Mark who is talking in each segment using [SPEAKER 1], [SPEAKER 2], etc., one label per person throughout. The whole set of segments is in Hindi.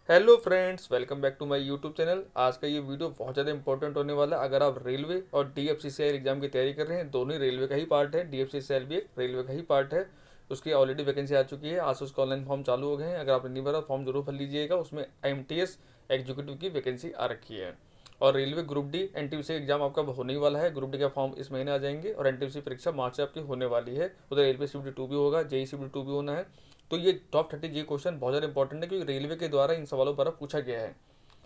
[SPEAKER 1] Hello friends, welcome back to my YouTube channel. आज का ये वीडियो बहुत ज़्यादा इंपॉर्टेंट होने वाला है। अगर आप रेलवे और डीएफसीसीआई एग्जाम की तैयारी कर रहे हैं, दोनों ही रेलवे का ही पार्ट है। डीएफसीसीआई भी एक रेलवे का ही पार्ट है। उसकी ऑलरेडी वैकेंसी आ चुकी है, आज से उसका ऑनलाइन फॉर्म चालू हो गए हैं। अगर आपने नहीं भरा, फॉर्म जरूर भर लीजिएगा। उसमें एमटीएस एग्जीक्यूटिव की वैकेंसी आ रखी है। और railway group D NTPC exam आपका होने ही वाला है। ग्रुप डी का फॉर्म इस महीने आ जाएंगे और एनटीपीसी परीक्षा मार्च से आपकी होने वाली है। उधर रेलवे सीबीटी 2 भी होगा, जेई सीबीटी 2 भी होना है। तो ये टॉप 30 जी क्वेश्चन बहुत ज़्यादा इंपॉर्टेंट है, क्योंकि रेलवे के द्वारा इन सवालों पर पूछा गया है।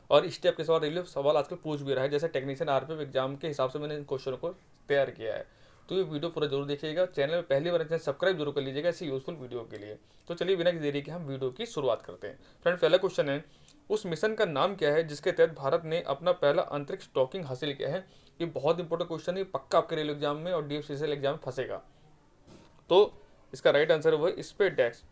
[SPEAKER 1] और इस टाइप के सवाल रेलवे सवाल आजकल पूछ भी रहा है, जैसे टेक्नीशियन आरपीएफ एग्जाम के हिसाब से मैंने इन क्वेश्चनों को तैयार किया है। तो ये वीडियो पूरा जरूर देखिएगा। चैनल में पहली बार चैनल सब्सक्राइब जरूर कर लीजिएगा ऐसी यूजफुल वीडियो के लिए। तो चलिए बिना किसी देरी के हम वीडियो की शुरुआत करते हैं। फ्रेंड, पहला क्वेश्चन है, उस मिशन का नाम क्या है जिसके तहत भारत ने अपना पहला अंतरिक्ष डॉकिंग हासिल किया है। ये बहुत इंपॉर्टेंट क्वेश्चन है, पक्का आपके रेलवे एग्जाम में और डीएफसीसीएल एग्जाम में फंसेगा। तो इसका राइट आंसर है वो स्पेस डेक्स।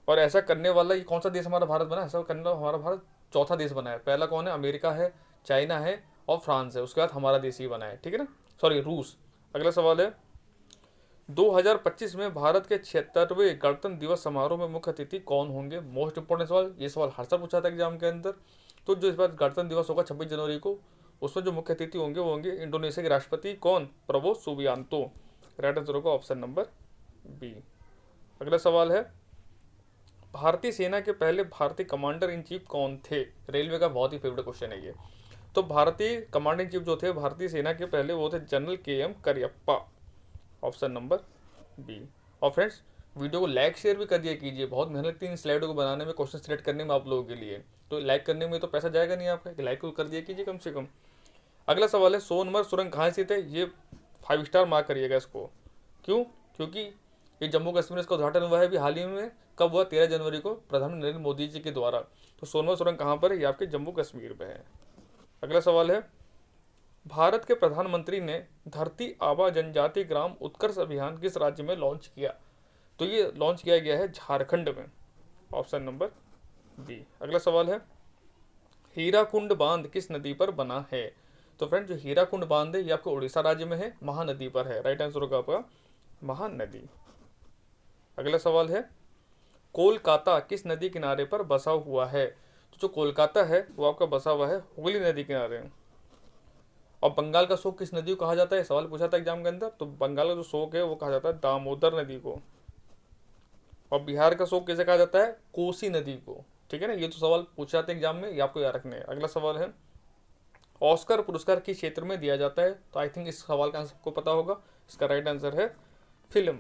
[SPEAKER 1] और ऐसा करने वाला ये कौन सा देश हमारा भारत बना? ऐसा करने वाला हमारा भारत चौथा देश बना है। पहला कौन है? अमेरिका है, चाइना है और फ्रांस है। उसके बाद हमारा देश ही बना है, ठीक है ना, सॉरी रूस। अगला सवाल है, 2025 में भारत के 76वें गणतंत्र दिवस समारोह में मुख्य अतिथि कौन होंगे? मोस्ट इंपोर्टेंट सवाल, ये सवाल हर साल पूछा था एग्जाम के अंदर। तो जो इस बार गणतंत्र दिवस होगा 26 जनवरी को, उसमें जो मुख्य अतिथि होंगे वो होंगे इंडोनेशिया के राष्ट्रपति कौन? Prabowo Subianto. राइट आंसर होगा ऑप्शन नंबर बी। अगला सवाल है, भारतीय सेना के पहले भारतीय कमांडर इन चीफ कौन थे? रेलवे का बहुत ही फेवरेट क्वेश्चन है ये। तो भारतीय कमांडर इन चीफ जो थे भारतीय सेना के पहले, वो थे General K M Cariappa. Option number B. और फ्रेंड्स, वीडियो को लाइक शेयर भी कर दिया कीजिए। बहुत मेहनत लगती है इन स्लाइडों को बनाने में, क्वेश्चन सिलेक्ट करने में आप लोगों के लिए। तो लाइक करने में तो पैसा जाएगा नहीं आपका, लाइक को कर दिया कीजिए कम से कम। अगला सवाल है, सोनमर्ग सुरंग कहाँ स्थित है? ये 5 स्टार मार्क करिएगा इसको। क्यों? क्योंकि ये जम्मू कश्मीर इसका उद्घाटन हुआ है अभी हाल ही में। कब हुआ? 13 जनवरी को, प्रधानमंत्री नरेंद्र मोदी जी के द्वारा। तो सोनमर्ग सुरंग कहाँ पर है? ये आपके जम्मू कश्मीर में है। अगला सवाल है, भारत के प्रधानमंत्री ने धरती आबा जनजाति ग्राम उत्कर्ष अभियान किस राज्य में लॉन्च किया? तो ये लॉन्च किया गया है झारखंड में। Option number B. अगला सवाल है, हीराकुंड बांध किस नदी पर बना है? तो फ्रेंड, जो हीराकुंड बांध है ये आपको उड़ीसा राज्य में है, महानदी पर है। राइट आंसर होगा आपका महानदी। अगला सवाल है, कोलकाता किस नदी किनारे पर बसा हुआ है? तो जो कोलकाता है वो आपका बसा हुआ है हुगली नदी किनारे। और बंगाल का शोक किस नदी को कहा जाता है? सवाल पूछा था एग्जाम के अंदर। तो बंगाल का जो शोक है वो कहा जाता है दामोदर नदी को। और बिहार का शोक कैसे कहा जाता है? कोसी नदी को। ठीक है ना, ये तो सवाल पूछा जाते एग्जाम में, ये आपको याद रखने हैं। अगला सवाल है, ऑस्कर पुरस्कार किस क्षेत्र में दिया जाता है? तो आई थिंक इस सवाल का आंसर सबको पता होगा। इसका राइट आंसर है फिल्म।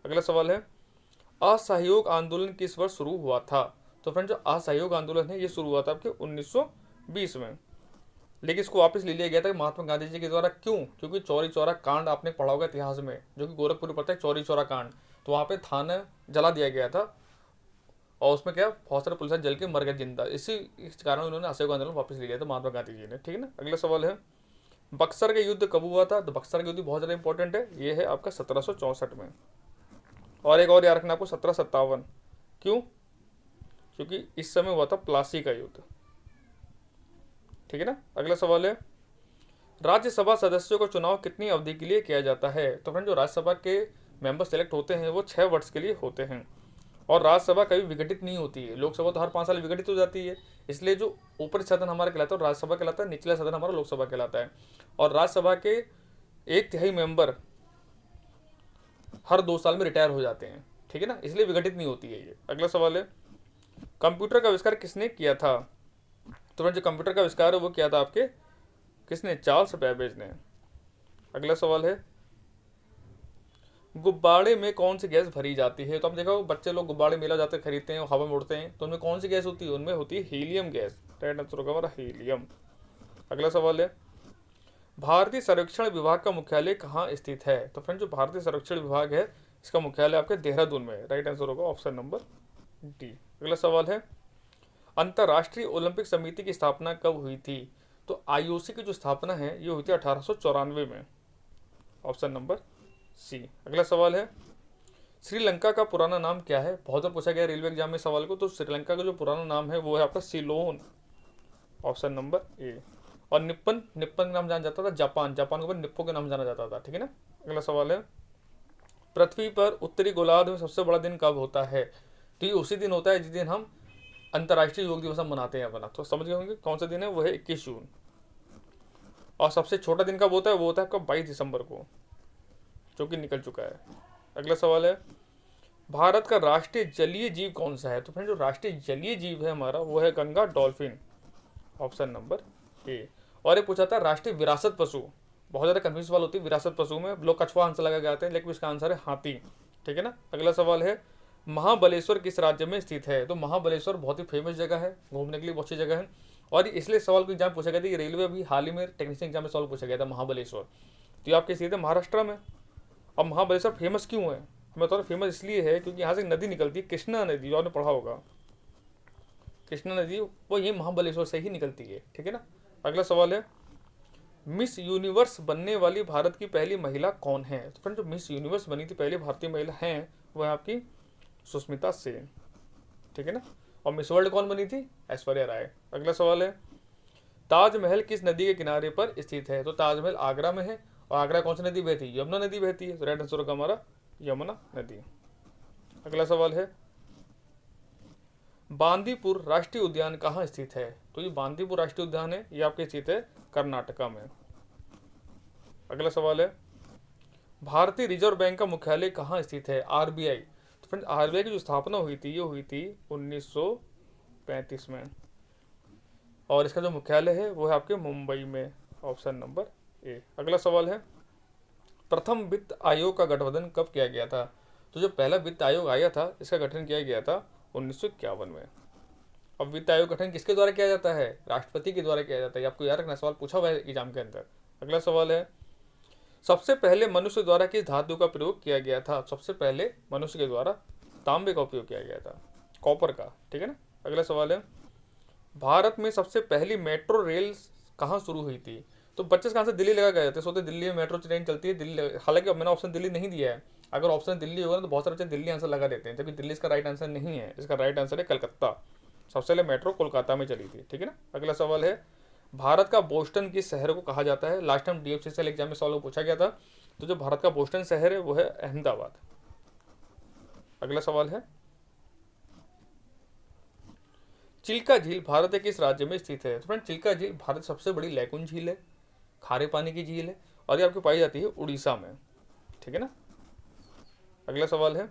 [SPEAKER 1] अगला सवाल है, असहयोग आंदोलन किस वर्ष शुरू हुआ था? तो फ्रेंड, जो असहयोग आंदोलन है ये शुरू हुआ था आपके 1920 में। लेकिन इसको वापस ले लिया गया था महात्मा गांधी जी के द्वारा। क्यों? क्योंकि चौरी चौरा कांड आपने पढ़ा होगा इतिहास में, जो कि गोरखपुर में पड़ता है, चौरी चौरा कांड। तो वहाँ पे थाना जला दिया गया था और उसमें क्या बहुत सारे पुलिस जल के मर गए जिंदा। इस कारण उन्होंने असहयोग आंदोलन वापस ले लिया था महात्मा गांधी जी ने। ठीक है ना। अगला सवाल है, बक्सर का युद्ध कब हुआ था? तो बक्सर का युद्ध बहुत ज़्यादा इंपॉर्टेंट है, ये है आपका 1764 में। और एक और याद रखना आपको, 1757। क्यों? क्योंकि इस समय हुआ था प्लासी का युद्ध। ठीक है ना। अगला सवाल है, राज्यसभा सदस्यों का चुनाव कितनी अवधि के लिए किया जाता है? तो फ्रेंड, जो राज्यसभा के मेंबर सेलेक्ट होते हैं वो 6 वर्ष के लिए होते हैं। और राज्यसभा कभी विघटित नहीं होती है। लोकसभा तो हर 5 साल विघटित हो जाती है। इसलिए जो ऊपरी सदन हमारा कहलाता है राज्यसभा कहलाता है, निचला सदन हमारा लोकसभा कहलाता है। और राज्यसभा के 1/3 मेंबर हर 2 साल में रिटायर हो जाते हैं। ठीक है ना, इसलिए विघटित नहीं होती है ये। अगला सवाल है, कंप्यूटर का आविष्कार किसने किया था? तो जो कंप्यूटर का आविष्कार है वो किया था आपके किसने? चार्ल्स बेबेज ने। अगला सवाल है, गुब्बारे में कौन सी गैस भरी जाती है? तो आप देखो बच्चे लोग गुब्बारे मेला जाते खरीदते हैं, हवा में उड़ते हैं, तो उनमें कौन सी गैस होती है? उनमें होती है हीलियम गैस। राइट आंसर होगा हमारा हीलियम। अगला सवाल है, भारतीय सर्वेक्षण विभाग का मुख्यालय कहाँ स्थित है? तो फ्रेंड, जो भारतीय सर्वेक्षण विभाग है इसका मुख्यालय आपके देहरादून में है। राइट आंसर होगा ऑप्शन नंबर डी। अगला सवाल है, अंतर्राष्ट्रीय ओलंपिक समिति की स्थापना कब हुई थी? तो आईओसी की जो स्थापना है ये हुई थी 1894 में। Option number C. अगला सवाल है, श्रीलंका का पुराना नाम क्या है? बहुत बार पूछा गया रेलवे एग्जाम में सवाल को। तो श्रीलंका का जो पुराना नाम है वो है आपका सिलोन। Option number A. और निप्पन, निप्पन के नाम जाना जाता था जापान, जापान के ऊपर निप्पो के नाम जाना जाता था। ठीक है ना। अगला सवाल है, पृथ्वी पर उत्तरी गोलार्ध में सबसे बड़ा दिन कब होता है? तो ये उसी दिन होता है जिस दिन हम अंतर्राष्ट्रीय योग दिवस हम मनाते हैं अपना, तो समझ गए होंगे कौन सा दिन है, वो है 21 जून। और सबसे छोटा दिन कब होता है, वो होता है आपका 22 दिसंबर को, जो कि निकल चुका है। अगला सवाल है, भारत का राष्ट्रीय जलीय जीव कौन सा है? तो फ्रेंड जो राष्ट्रीय जलीय जीव है हमारा वो है Ganga dolphin, option number A. और ये पूछा था राष्ट्रीय विरासत पशु, बहुत ज़्यादा कंफ्यूज सवाल होती है विरासत पशु में, लोग कछुआ आंसर लगा के आते हैं, लेकिन इसका आंसर है हाथी, ठीक है ना। अगला सवाल है, महाबलेश्वर किस राज्य में स्थित है? तो महाबलेश्वर बहुत ही फेमस जगह है, घूमने के लिए बहुत अच्छी जगह है, और इसलिए सवाल को एग्जाम पूछा गया था कि रेलवे भी हाल ही में टेक्नीशियन एग्जाम में सवाल पूछा गया था महाबलेश्वर, तो ये आपके स्थित है महाराष्ट्र में। अब महाबलेश्वर फेमस क्यों है? मैं बता रहा फेमस इसलिए है क्योंकि यहाँ से एक नदी निकलती है, कृष्णा नदी, जो आपने पढ़ा होगा, कृष्णा नदी वो ये महाबलेश्वर से ही निकलती है, ठीक है ना। अगला सवाल है, मिस यूनिवर्स बनने वाली भारत की पहली महिला कौन है? तो फ्रेंड जो मिस यूनिवर्स बनी थी पहली भारतीय महिला हैं वह आपकी सुष्मिता सेन, ठीक है ना। और मिस वर्ल्ड कौन बनी थी? ऐश्वर्या राय। अगला सवाल है, ताजमहल किस नदी के किनारे पर स्थित है? तो ताजमहल आगरा में है, और आगरा कौन सी नदी बहती है? यमुना नदी बहती है, तो राइट आंसर होगा हमारा यमुना नदी। अगला सवाल है, बांदीपुर राष्ट्रीय उद्यान कहाँ स्थित है? तो ये बांदीपुर राष्ट्रीय उद्यान है, ये आपके स्थित है कर्नाटका में। अगला सवाल है, भारतीय रिजर्व बैंक का मुख्यालय कहाँ स्थित है? आरबीआई। तो फ्रेंड आरबीआई की जो स्थापना हुई थी ये हुई थी 1935 में, और इसका जो मुख्यालय है वो है आपके मुंबई में, ऑप्शन नंबर ए। अगला सवाल है, प्रथम वित्त आयोग का गठबंधन कब किया गया था? तो जो पहला वित्त आयोग आया था इसका गठन किया गया था 1951 में। अब वित्त आयोग गठन किसके द्वारा किया जाता है? राष्ट्रपति के द्वारा किया जाता है, आपको याद रखना, सवाल पूछा हुआ है एग्जाम के अंदर। अगला सवाल है, सबसे पहले मनुष्य द्वारा किस धातु का प्रयोग किया गया था? सबसे पहले मनुष्य के द्वारा तांबे का उपयोग किया गया था, कॉपर का, ठीक है ना। अगला सवाल है, भारत में सबसे पहली मेट्रो रेल कहाँ शुरू हुई थी? तो बच्चे का आंसर दिल्ली लगा गए थे, सोते दिल्ली में मेट्रो ट्रेन चलती है दिल्ली, हालांकि मैंने ऑप्शन दिल्ली नहीं दिया है, अगर ऑप्शन दिल्ली होगा ना तो बहुत सारे बच्चे दिल्ली आंसर लगा देते हैं, जबकि दिल्ली इसका राइट आंसर नहीं है, इसका राइट आंसर है कलकत्ता, सबसे पहले मेट्रो कोलकाता में चली थी, ठीक है ना। अगला सवाल है, भारत का बोस्टन किस शहर को कहा जाता है? लास्ट टाइम डीएफसीसीएल एग्जाम में सवाल पूछा गया था, तो जो भारत का बोस्टन शहर है वो है अहमदाबाद। अगला सवाल है, चिल्का झील भारत के किस राज्य में स्थित है? तो फ्रेंड चिल्का झील भारत की सबसे बड़ी लैकून झील है, खारे पानी की झील है, और ये आपको पाई जाती है उड़ीसा में, ठीक है ना। अगला सवाल है,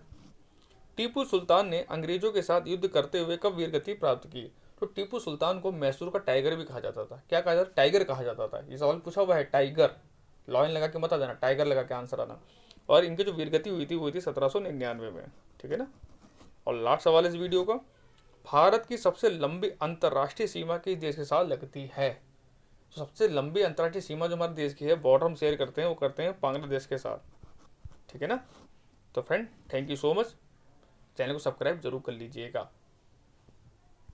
[SPEAKER 1] टीपू सुल्तान ने अंग्रेजों के साथ युद्ध करते हुए कब वीरगति प्राप्त की? तो टीपू सुल्तान को मैसूर का टाइगर भी कहा जाता था, क्या कहा जाता? टाइगर कहा जाता था, ये सवाल पूछा हुआ है, टाइगर, लॉइन लगा के मत आ जाना, टाइगर लगा के आंसर आना। और इनकी जो वीरगति हुई थी वो थी 1799 में, ठीक है ना। और लास्ट सवाल इस वीडियो का, भारत की सबसे लंबी अंतर्राष्ट्रीय सीमा किस देश के साथ लगती है? तो सबसे लंबी अंतर्राष्ट्रीय सीमा जो हमारे देश की है, बॉर्डर हम शेयर करते हैं, वो करते हैं बांग्लादेश के साथ, ठीक है ना। तो friend thank you so much, channel को सब्सक्राइब जरूर कर लीजिएगा।